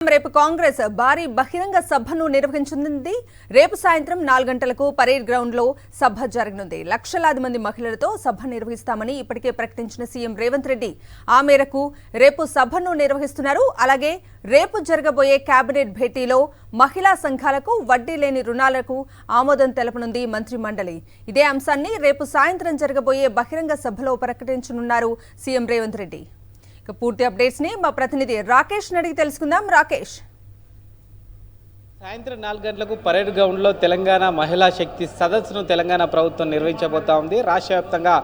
రేపు కాంగ్రెస్ భారీ బహిరంగ సభను నిర్వహించనుంది. రేపు సాయంత్రం 4 గంటలకు పరేడ్ గ్రౌండ్ లో సభ జరగనుంది. లక్షలాది మంది మహిళలతో సభ నిర్వహిస్తామని ఇప్పటికే ప్రకటించిన సీఎం రేవంత్ రెడ్డి ఆ మేరకు రేపు సభను నిర్వహిస్తున్నారు. అలాగే రేపు జరగబోయే కేబినెట్ భేటీలో మహిళా సంఘాలకు వడ్డీ లేని రుణాలకు ఆమోదం తెలపనుంది మంత్రి మండలి. ఇదే అంశాన్ని రేపు సాయంత్రం జరగబోయే బహిరంగ సభలో ప్రకటించనున్నారు సీఎం రేవంత్ రెడ్డి. పూర్తి అప్డేట్స్ ని మా ప్రతినిధి రాకేష్ అడిగి తెలుసుకుందాం. రాకేష్, సాయంత్రం 4 గంటలకు పరేడ్ గ్రౌండ్లో తెలంగాణ మహిళా శక్తి సదస్సును తెలంగాణ ప్రభుత్వం నిర్వహించబోతా ఉంది. రాష్ట్ర వ్యాప్తంగా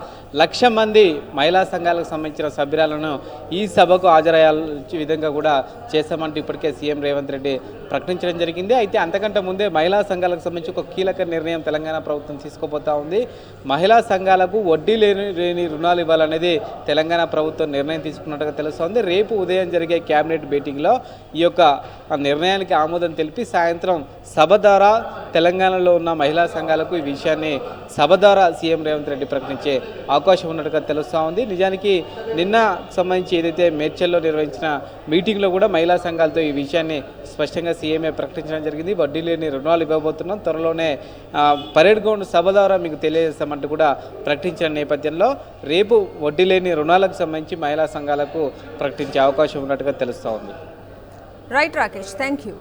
1,00,000 మంది మహిళా సంఘాలకు సంబంధించిన సభ్యురాలను ఈ సభకు హాజరయ్యే విధంగా కూడా చేస్తామంటూ ఇప్పటికే సీఎం రేవంత్ రెడ్డి ప్రకటించడం జరిగింది. అయితే అంతకంటే ముందే మహిళా సంఘాలకు సంబంధించి ఒక కీలక నిర్ణయం తెలంగాణ ప్రభుత్వం తీసుకోబోతా ఉంది. మహిళా సంఘాలకు వడ్డీ లేని రుణాలు ఇవ్వాలనేది తెలంగాణ ప్రభుత్వం నిర్ణయం తీసుకున్నట్టుగా తెలుస్తోంది. రేపు ఉదయం జరిగే కేబినెట్ మీటింగ్లో ఈ యొక్క నిర్ణయానికి ఆమోదం తెలిపి సాయంత్రం సభ ద్వారా తెలంగాణలో ఉన్న మహిళా సంఘాలకు ఈ విషయాన్ని సభ ద్వారా సీఎం రేవంత్ రెడ్డి ప్రకటించే అవకాశం ఉన్నట్టుగా తెలుస్తూ ఉంది. నిజానికి నిన్న సంబంధించి ఏదైతే మేడ్చల్లో నిర్వహించిన మీటింగ్లో కూడా మహిళా సంఘాలతో ఈ విషయాన్ని స్పష్టంగా సీఎంఏ ప్రకటించడం జరిగింది. వడ్డీ లేని రుణాలు ఇవ్వబోతున్నాం, త్వరలోనే పరేడ్ గ్రౌండ్ సభ ద్వారా మీకు తెలియజేస్తామంటూ కూడా ప్రకటించిన నేపథ్యంలో రేపు వడ్డీ లేని రుణాలకు సంబంధించి మహిళా సంఘాలకు ప్రకటించే అవకాశం ఉన్నట్టుగా తెలుస్తూ ఉంది. Right Rakesh, thank you.